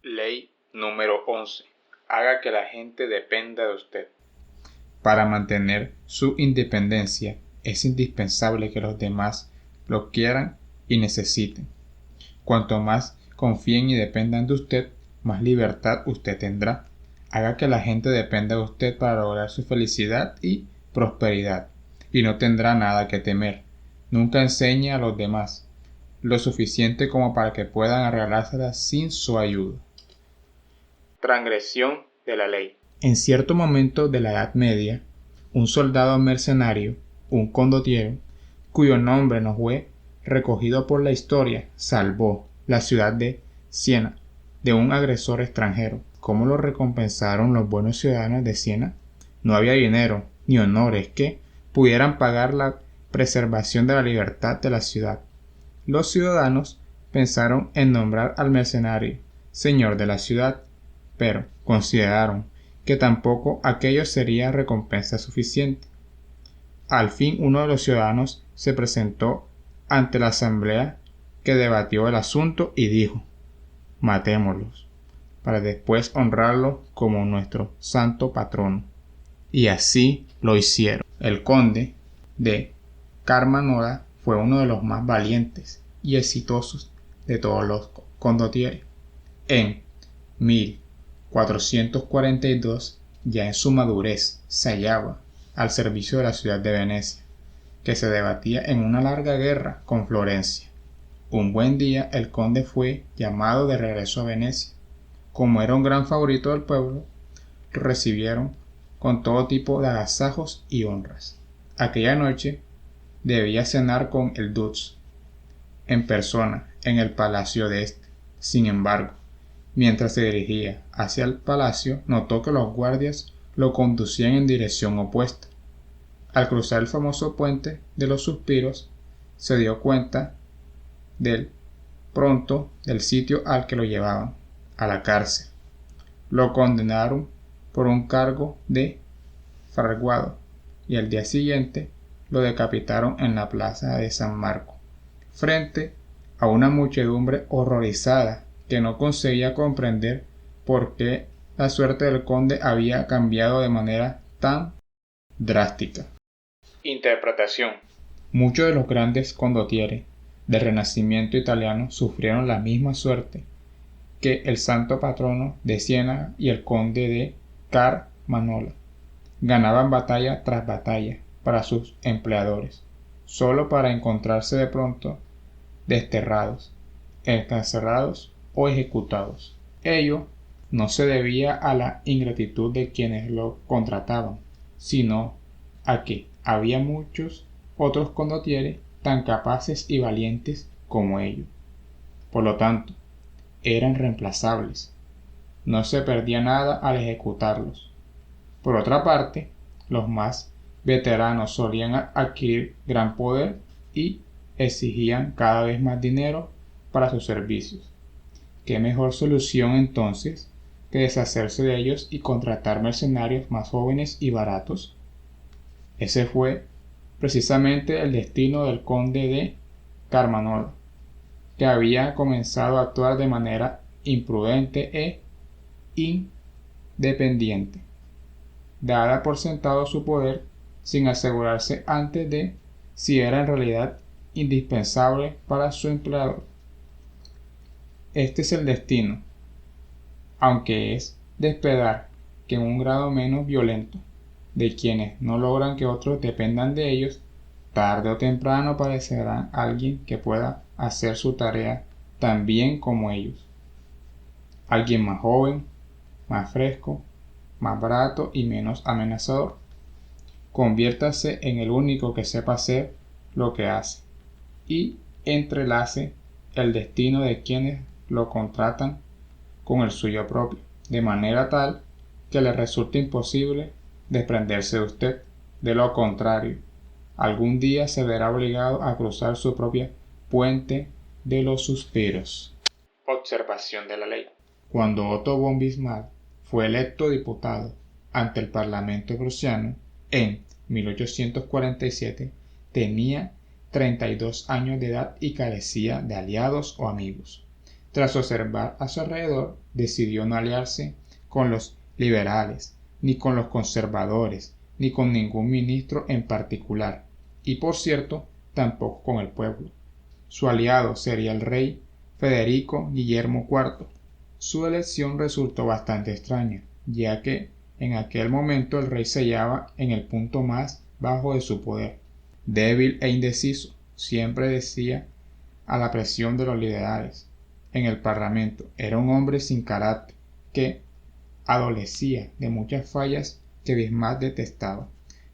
Ley número 11. Haga que la gente dependa de usted. Para mantener su independencia es indispensable que los demás lo quieran y necesiten. Cuanto más confíen y dependan de usted, más libertad usted tendrá. Haga que la gente dependa de usted para lograr su felicidad y prosperidad, y no tendrá nada que temer. Nunca enseñe a los demás lo suficiente como para que puedan arreglárselas sin su ayuda. Transgresión de la ley. En cierto momento de la Edad Media, un soldado mercenario, un condottiero, cuyo nombre no fue recogido por la historia, salvó la ciudad de Siena de un agresor extranjero. ¿Cómo lo recompensaron los buenos ciudadanos de Siena? No había dinero ni honores que pudieran pagar la preservación de la libertad de la ciudad. Los ciudadanos pensaron en nombrar al mercenario señor de la ciudad, pero consideraron que tampoco aquello sería recompensa suficiente. Al fin uno de los ciudadanos se presentó ante la asamblea que debatió el asunto y dijo: matémoslos, para después honrarlo como nuestro santo patrono. Y así lo hicieron. El conde de Carmanola fue uno de los más valientes y exitosos de todos los condottieri. En 1442, ya en su madurez, se hallaba al servicio de la ciudad de Venecia, que se debatía en una larga guerra con Florencia. Un buen día el conde fue llamado de regreso a Venecia. Como era un gran favorito del pueblo, lo recibieron con todo tipo de agasajos y honras. Aquella noche debía cenar con el dux en persona en el palacio de este. Sin embargo, mientras se dirigía hacia el palacio, notó que los guardias lo conducían en dirección opuesta. Al cruzar el famoso puente de los suspiros, se dio cuenta del sitio al que lo llevaban, a la cárcel. Lo condenaron por un cargo de fraguado y al día siguiente lo decapitaron en la plaza de San Marco, frente a una muchedumbre horrorizada que no conseguía comprender por qué la suerte del conde había cambiado de manera tan drástica. Interpretación. Muchos de los grandes condottieri del Renacimiento italiano sufrieron la misma suerte que el santo patrono de Siena y el conde de Carmanola. Ganaban batalla tras batalla para sus empleadores, solo para encontrarse de pronto desterrados, encarcelados o ejecutados. Ello no se debía a la ingratitud de quienes lo contrataban, sino a que había muchos otros condottieri tan capaces y valientes como ellos. Por lo tanto, eran reemplazables. No se perdía nada al ejecutarlos. Por otra parte, los más veteranos solían adquirir gran poder y exigían cada vez más dinero para sus servicios. ¿Qué mejor solución entonces que deshacerse de ellos y contratar mercenarios más jóvenes y baratos? Ese fue precisamente el destino del conde de Carmanola, que había comenzado a actuar de manera imprudente e independiente, dada por sentado su poder sin asegurarse antes de si era en realidad indispensable para su empleador. Este es el destino, aunque es de esperar que en un grado menos violento, de quienes no logran que otros dependan de ellos. Tarde o temprano aparecerá alguien que pueda hacer su tarea tan bien como ellos. Alguien más joven, más fresco, más barato y menos amenazador. Conviértase en el único que sepa hacer lo que hace y entrelace el destino de quienes lo contratan con el suyo propio, de manera tal que le resulte imposible desprenderse de usted. De lo contrario, algún día se verá obligado a cruzar su propia puente de los suspiros. Observación de la ley. Cuando Otto von Bismarck fue electo diputado ante el Parlamento prusiano en 1847, tenía 32 años de edad y carecía de aliados o amigos. Tras observar a su alrededor, decidió no aliarse con los liberales, ni con los conservadores, ni con ningún ministro en particular, y por cierto, tampoco con el pueblo. Su aliado sería el rey Federico Guillermo IV. Su elección resultó bastante extraña, ya que en aquel momento el rey se hallaba en el punto más bajo de su poder. Débil e indeciso, siempre decía a la presión de los liberales en el parlamento. Era un hombre sin carácter, que adolecía de muchas fallas que Bismarck detestaba,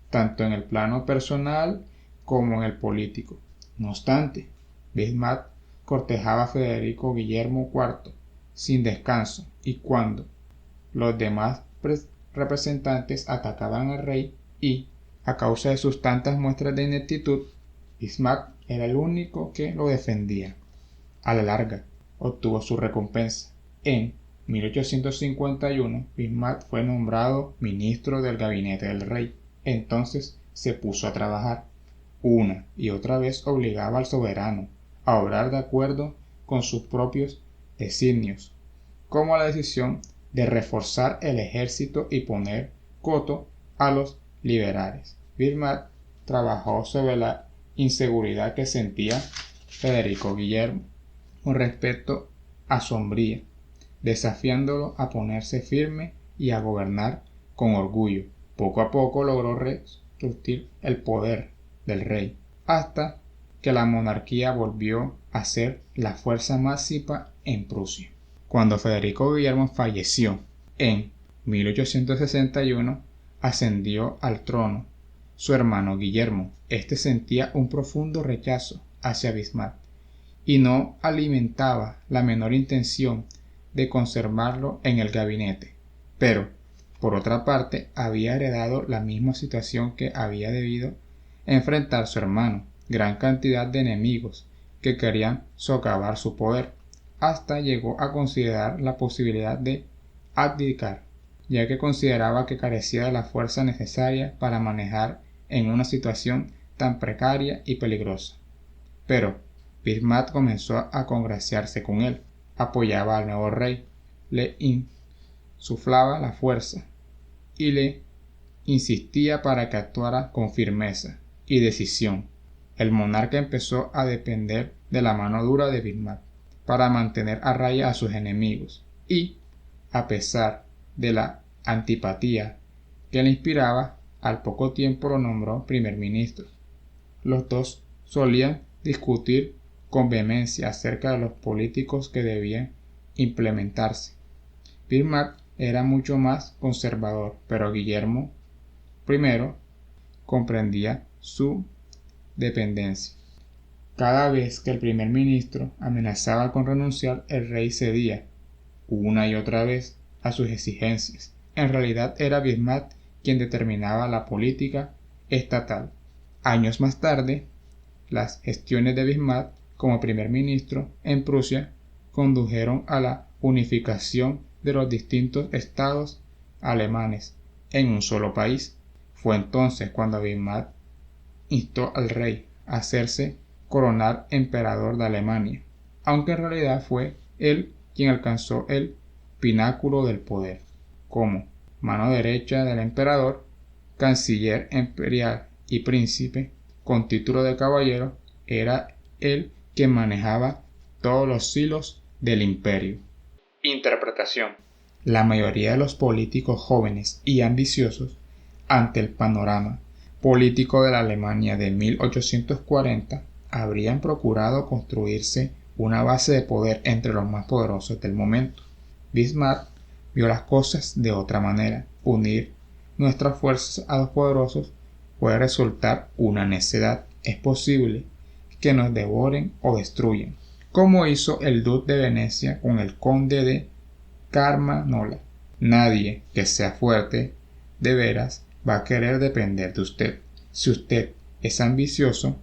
tanto en el plano personal como en el político. No obstante, Bismarck cortejaba a Federico Guillermo IV sin descanso, y cuando los demás representantes atacaban al rey y, a causa de sus tantas muestras de ineptitud, Bismarck era el único que lo defendía. A la larga, obtuvo su recompensa. En 1851, Bismarck fue nombrado ministro del gabinete del rey. Entonces se puso a trabajar. Una y otra vez obligaba al soberano a obrar de acuerdo con sus propios designios, como la decisión de reforzar el ejército y poner coto a los liberales. Bismarck trabajó sobre la inseguridad que sentía Federico Guillermo con respecto a su hombría, desafiándolo a ponerse firme y a gobernar con orgullo. Poco a poco logró restituir el poder del rey, hasta que la monarquía volvió a ser la fuerza máxima en Prusia. Cuando Federico Guillermo falleció en 1861, ascendió al trono su hermano Guillermo. Este sentía un profundo rechazo hacia Bismarck y no alimentaba la menor intención de conservarlo en el gabinete. Pero, por otra parte, había heredado la misma situación que había debido enfrentar su hermano: gran cantidad de enemigos que querían socavar su poder. Hasta llegó a considerar la posibilidad de abdicar, ya que consideraba que carecía de la fuerza necesaria para manejar en una situación tan precaria y peligrosa. Pero Bismarck comenzó a congraciarse con él, apoyaba al nuevo rey, le insuflaba la fuerza y le insistía para que actuara con firmeza y decisión. El monarca empezó a depender de la mano dura de Bismarck para mantener a raya a sus enemigos y, a pesar de la antipatía que le inspiraba, al poco tiempo lo nombró primer ministro. Los dos solían discutir con vehemencia acerca de los políticos que debían implementarse. Bismarck era mucho más conservador, pero Guillermo I comprendía su dependencia. Cada vez que el primer ministro amenazaba con renunciar, el rey cedía, una y otra vez, a sus exigencias. En realidad era Bismarck quien determinaba la política estatal. Años más tarde, las gestiones de Bismarck como primer ministro en Prusia condujeron a la unificación de los distintos estados alemanes en un solo país. Fue entonces cuando Bismarck instó al rey a hacerse coronar emperador de Alemania, aunque en realidad fue él quien alcanzó el pináculo del poder. Como mano derecha del emperador, canciller imperial y príncipe con título de caballero, era él quien manejaba todos los hilos del imperio. Interpretación. La mayoría de los políticos jóvenes y ambiciosos, ante el panorama político de la Alemania de 1840, habrían procurado construirse una base de poder entre los más poderosos del momento. Bismarck vio las cosas de otra manera. Unir nuestras fuerzas a los poderosos puede resultar una necedad. Es posible que nos devoren o destruyan, como hizo el duque de Venecia con el conde de Carmagnola. Nadie que sea fuerte de veras va a querer depender de usted. Si usted es ambicioso,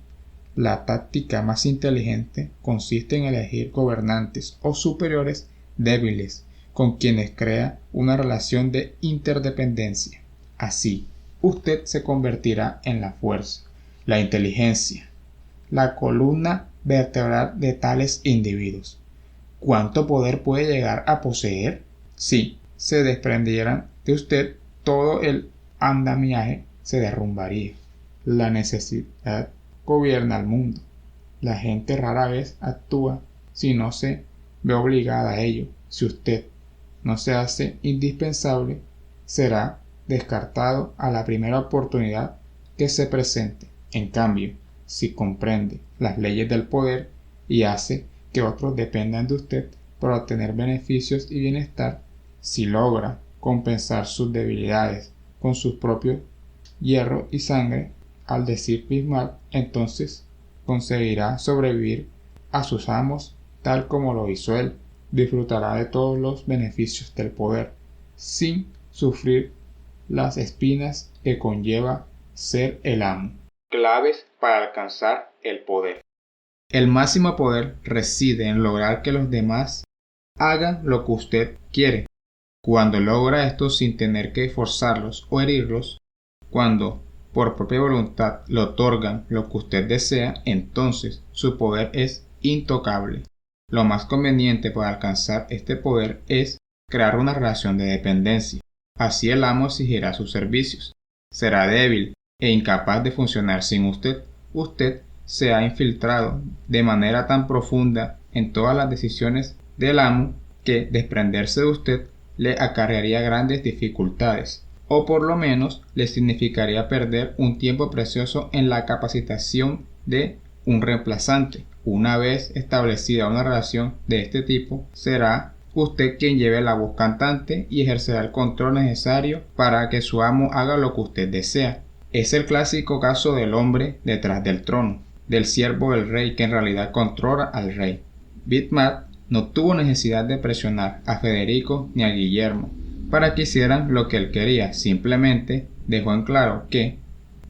la táctica más inteligente consiste en elegir gobernantes o superiores débiles con quienes crea una relación de interdependencia. Así, usted se convertirá en la fuerza, la inteligencia, la columna vertebral de tales individuos. ¿Cuánto poder puede llegar a poseer? Si se desprendieran de usted, todo el andamiaje se derrumbaría. La necesidad gobierna al mundo. La gente rara vez actúa si no se ve obligada a ello. Si usted no se hace indispensable, será descartado a la primera oportunidad que se presente. En cambio, si comprende las leyes del poder y hace que otros dependan de usted para obtener beneficios y bienestar, si logra compensar sus debilidades con sus propios hierro y sangre, al decir Bismarck, entonces conseguirá sobrevivir a sus amos tal como lo hizo él. Disfrutará de todos los beneficios del poder, sin sufrir las espinas que conlleva ser el amo. Claves para alcanzar el poder. El máximo poder reside en lograr que los demás hagan lo que usted quiere. Cuando logra esto sin tener que forzarlos o herirlos, cuando por propia voluntad le otorgan lo que usted desea, entonces su poder es intocable. Lo más conveniente para alcanzar este poder es crear una relación de dependencia. Así el amo exigirá sus servicios. Será débil e incapaz de funcionar sin usted. Usted se ha infiltrado de manera tan profunda en todas las decisiones del amo que desprenderse de usted le acarrearía grandes dificultades, o por lo menos le significaría perder un tiempo precioso en la capacitación de un reemplazante. Una vez establecida una relación de este tipo, será usted quien lleve la voz cantante y ejercerá el control necesario para que su amo haga lo que usted desea. Es el clásico caso del hombre detrás del trono, del siervo del rey que en realidad controla al rey. Bismarck no tuvo necesidad de presionar a Federico ni a Guillermo para que hicieran lo que él quería, simplemente dejó en claro que,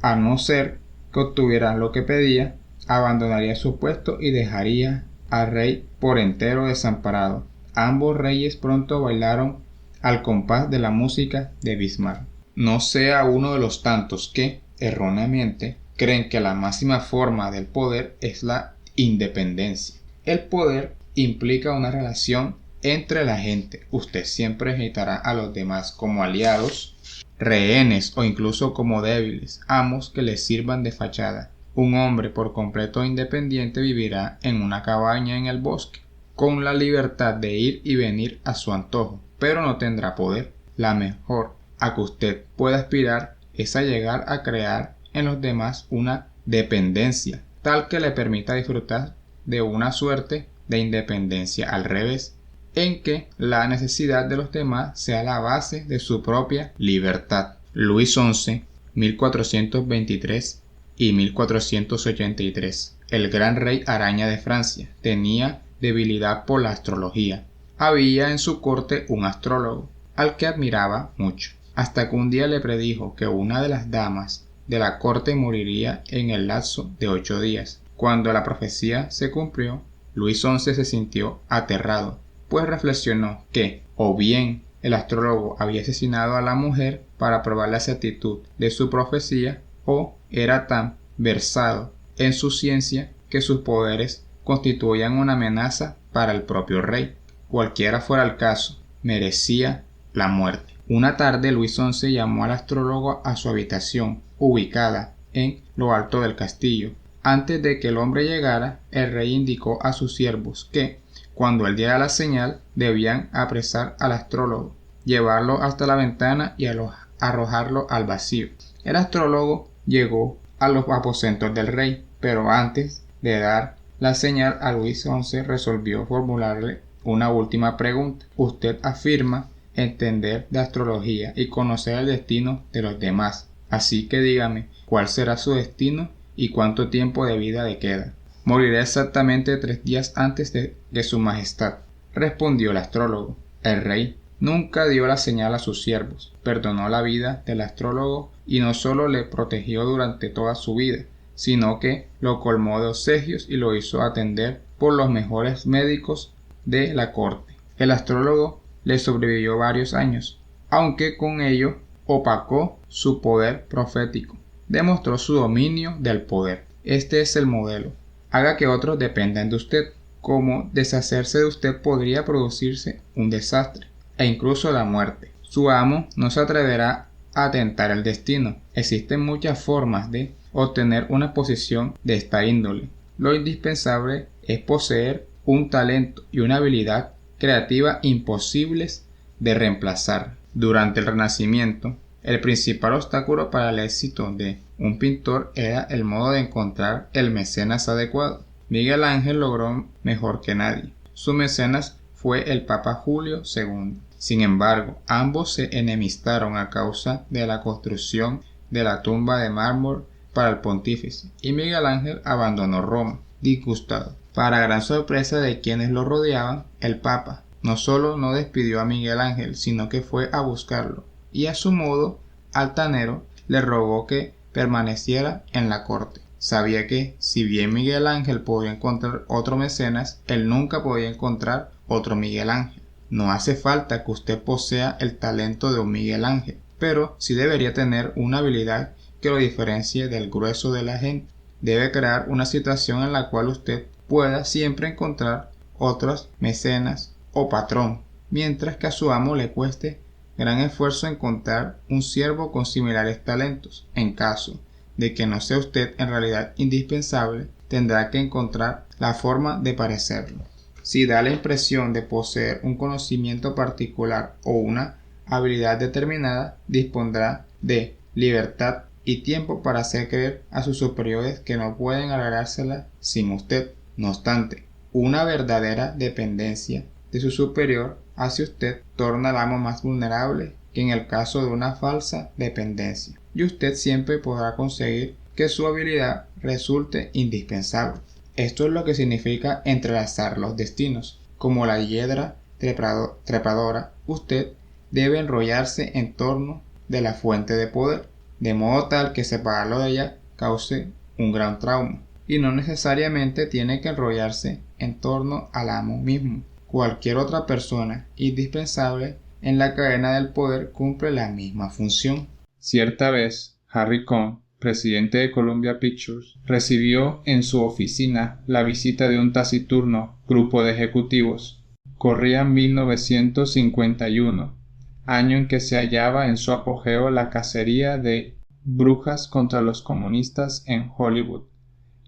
a no ser que obtuvieran lo que pedía, abandonaría su puesto y dejaría al rey por entero desamparado. Ambos reyes pronto bailaron al compás de la música de Bismarck. No sea uno de los tantos que, erróneamente, creen que la máxima forma del poder es la independencia. El poder implica una relación entre la gente. Usted siempre agitará a los demás como aliados, rehenes o incluso como débiles, amos que le sirvan de fachada. Un hombre por completo independiente vivirá en una cabaña en el bosque, con la libertad de ir y venir a su antojo, pero no tendrá poder. La mejor a que usted pueda aspirar es a llegar a crear en los demás una dependencia, tal que le permita disfrutar de una suerte de independencia al revés, en que la necesidad de los demás sea la base de su propia libertad. Luis XI, 1423 y 1483. El gran rey araña de Francia tenía debilidad por la astrología. Había en su corte un astrólogo, al que admiraba mucho, hasta que un día le predijo que una de las damas de la corte moriría en el lapso de 8 días. Cuando la profecía se cumplió, Luis XI se sintió aterrado, pues reflexionó que, o bien el astrólogo había asesinado a la mujer para probar la exactitud de su profecía, o era tan versado en su ciencia que sus poderes constituían una amenaza para el propio rey. Cualquiera fuera el caso, merecía la muerte. Una tarde Luis XI llamó al astrólogo a su habitación, ubicada en lo alto del castillo. Antes de que el hombre llegara, el rey indicó a sus siervos que, cuando él diera la señal, debían apresar al astrólogo, llevarlo hasta la ventana y arrojarlo al vacío. El astrólogo llegó a los aposentos del rey, pero antes de dar la señal a Luis XI resolvió formularle una última pregunta. Usted afirma entender de astrología y conocer el destino de los demás, así que dígame cuál será su destino y cuánto tiempo de vida le queda. Moriré exactamente 3 días antes de su majestad, respondió el astrólogo. El rey nunca dio la señal a sus siervos, perdonó la vida del astrólogo y no solo le protegió durante toda su vida, sino que lo colmó de obsequios y lo hizo atender por los mejores médicos de la corte. El astrólogo le sobrevivió varios años, aunque con ello opacó su poder profético. Demostró su dominio del poder. Este es el modelo. Haga que otros dependan de usted. cómo deshacerse de usted podría producirse un desastre e incluso la muerte. Su amo no se atreverá a tentar el destino. Existen muchas formas de obtener una posición de esta índole. Lo indispensable es poseer un talento y una habilidad creativa imposibles de reemplazar. Durante el Renacimiento, el principal obstáculo para el éxito de un pintor era el modo de encontrar el mecenas adecuado. Miguel Ángel logró mejor que nadie. Su mecenas fue el Papa Julio II. Sin embargo, ambos se enemistaron a causa de la construcción de la tumba de mármol para el pontífice, y Miguel Ángel abandonó Roma, disgustado. Para gran sorpresa de quienes lo rodeaban, el Papa no solo no despidió a Miguel Ángel, sino que fue a buscarlo, y a su modo altanero le rogó que permaneciera en la corte. Sabía que, si bien Miguel Ángel podía encontrar otro mecenas, él nunca podía encontrar otro Miguel Ángel. No hace falta que usted posea el talento de un Miguel Ángel, pero sí debería tener una habilidad que lo diferencie del grueso de la gente. Debe crear una situación en la cual usted pueda siempre encontrar otros mecenas o patrón, mientras que a su amo le cueste gran esfuerzo encontrar un siervo con similares talentos. En caso de que no sea usted en realidad indispensable, tendrá que encontrar la forma de parecerlo. Si da la impresión de poseer un conocimiento particular o una habilidad determinada, dispondrá de libertad y tiempo para hacer creer a sus superiores que no pueden agarrársela sin usted. No obstante, una verdadera dependencia de su superior hacia usted torna al amo más vulnerable que en el caso de una falsa dependencia, y usted siempre podrá conseguir que su habilidad resulte indispensable. Esto es lo que significa entrelazar los destinos. Como la hiedra trepadora, usted debe enrollarse en torno de la fuente de poder, de modo tal que separarlo de ella cause un gran trauma, y no necesariamente tiene que enrollarse en torno al amo mismo. Cualquier otra persona indispensable en la cadena del poder cumple la misma función. Cierta vez, Harry Cohn, presidente de Columbia Pictures, recibió en su oficina la visita de un taciturno grupo de ejecutivos. Corría 1951, año en que se hallaba en su apogeo la cacería de brujas contra los comunistas en Hollywood,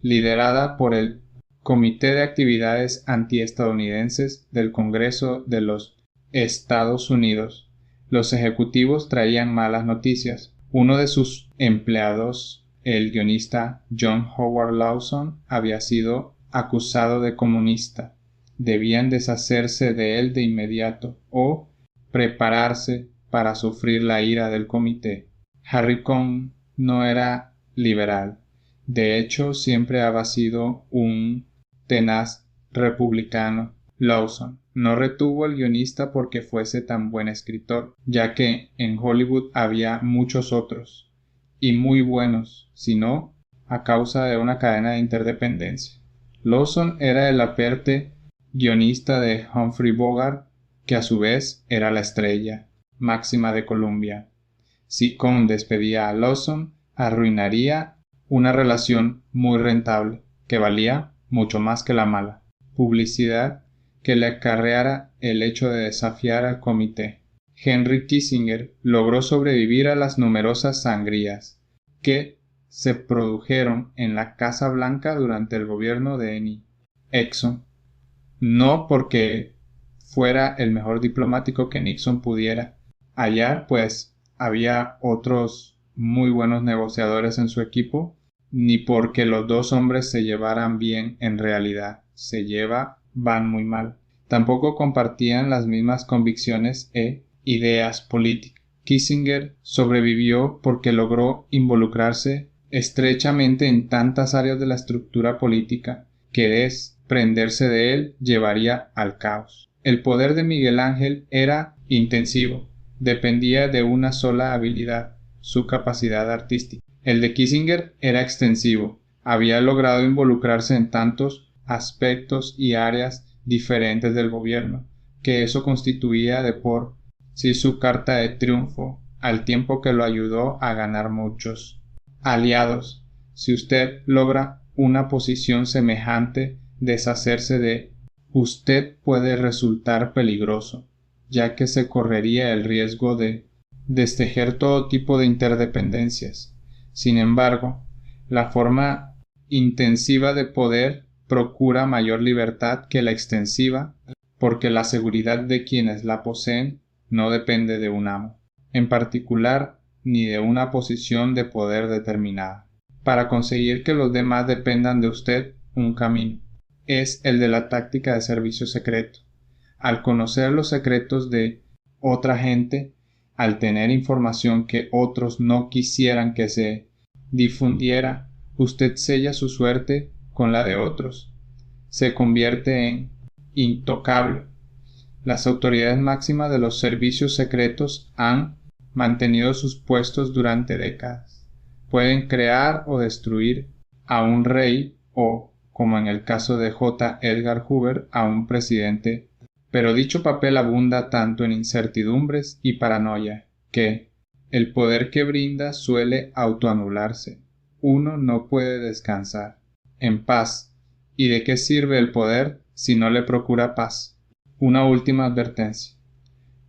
liderada por el Comité de Actividades Antiestadounidenses del Congreso de los Estados Unidos. Los ejecutivos traían malas noticias. Uno de sus empleados, el guionista John Howard Lawson, había sido acusado de comunista. Debían deshacerse de él de inmediato o prepararse para sufrir la ira del comité. Harry Cohn no era liberal. De hecho, siempre había sido un tenaz republicano. Lawson no retuvo al guionista porque fuese tan buen escritor, ya que en Hollywood había muchos otros, y muy buenos, sino a causa de una cadena de interdependencia. Lawson era el aperte guionista de Humphrey Bogart, que a su vez era la estrella máxima de Columbia. Si Cohn despedía a Lawson, arruinaría una relación muy rentable, que valía mucho más que la mala publicidad que le acarreara el hecho de desafiar al comité. Henry Kissinger logró sobrevivir a las numerosas sangrías que se produjeron en la Casa Blanca durante el gobierno de Nixon, no porque fuera el mejor diplomático que Nixon pudiera hallar, pues había otros muy buenos negociadores en su equipo, ni porque los dos hombres se llevaran bien en realidad. Van muy mal. Tampoco compartían las mismas convicciones e ideas políticas. Kissinger sobrevivió porque logró involucrarse estrechamente en tantas áreas de la estructura política que desprenderse de él llevaría al caos. El poder de Miguel Ángel era intensivo, dependía de una sola habilidad, su capacidad artística. El de Kissinger era extensivo, había logrado involucrarse en tantos aspectos y áreas diferentes del gobierno, que eso constituía de por sí su carta de triunfo, al tiempo que lo ayudó a ganar muchos aliados. Si usted logra una posición semejante, deshacerse de usted puede resultar peligroso, ya que se correría el riesgo de destejer todo tipo de interdependencias. Sin embargo, la forma intensiva de poder procura mayor libertad que la extensiva, porque la seguridad de quienes la poseen no depende de un amo, en particular, ni de una posición de poder determinada. Para conseguir que los demás dependan de usted, un camino es el de la táctica de servicio secreto. Al conocer los secretos de otra gente, al tener información que otros no quisieran que se difundiera, usted sella su suerte con la de otros. Se convierte en intocable. Las autoridades máximas de los servicios secretos han mantenido sus puestos durante décadas. Pueden crear o destruir a un rey o, como en el caso de J. Edgar Hoover, a un presidente, pero dicho papel abunda tanto en incertidumbres y paranoia que el poder que brinda suele autoanularse. Uno no puede descansar en paz. ¿Y de qué sirve el poder si no le procura paz? Una última advertencia.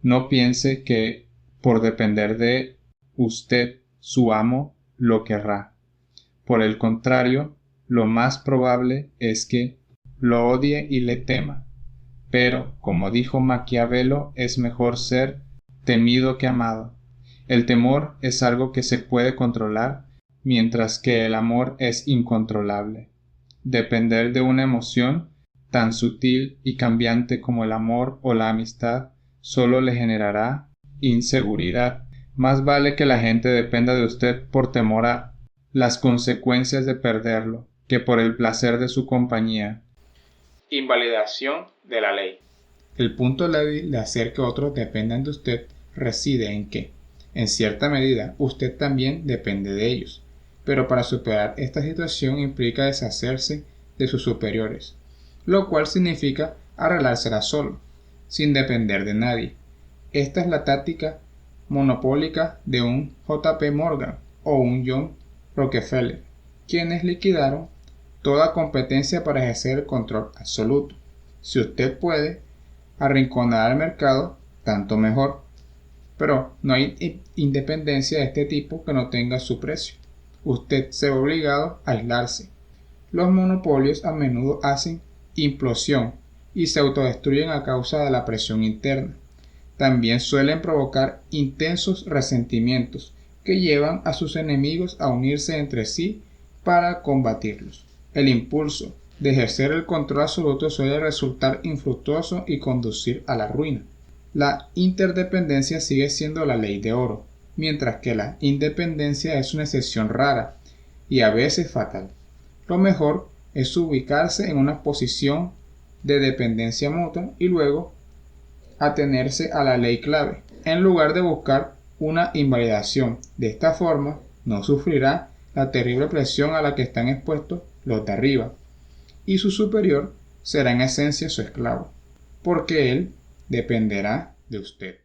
No piense que, por depender de usted, su amo lo querrá. Por el contrario, lo más probable es que lo odie y le tema. Pero, como dijo Maquiavelo, es mejor ser temido que amado. El temor es algo que se puede controlar, mientras que el amor es incontrolable. Depender de una emoción tan sutil y cambiante como el amor o la amistad solo le generará inseguridad. Más vale que la gente dependa de usted por temor a las consecuencias de perderlo que por el placer de su compañía. Invalidación de la ley. El punto débil de hacer que otros dependan de usted reside en que, en cierta medida, usted también depende de ellos. Pero para superar esta situación implica deshacerse de sus superiores, lo cual significa arreglársela solo, sin depender de nadie. Esta es la táctica monopólica de un J.P. Morgan o un John Rockefeller, quienes liquidaron toda competencia para ejercer el control absoluto. Si usted puede arrinconar al mercado, tanto mejor. Pero no hay independencia de este tipo que no tenga su precio. Usted se ve obligado a aislarse. Los monopolios a menudo hacen implosión y se autodestruyen a causa de la presión interna. También suelen provocar intensos resentimientos que llevan a sus enemigos a unirse entre sí para combatirlos. El impulso de ejercer el control absoluto suele resultar infructuoso y conducir a la ruina. La interdependencia sigue siendo la ley de oro, mientras que la independencia es una excepción rara y a veces fatal. Lo mejor es ubicarse en una posición de dependencia mutua y luego atenerse a la ley clave, en lugar de buscar una invalidación. De esta forma, no sufrirá la terrible presión a la que están expuestos los de arriba, y su superior será en esencia su esclavo, porque él dependerá de usted.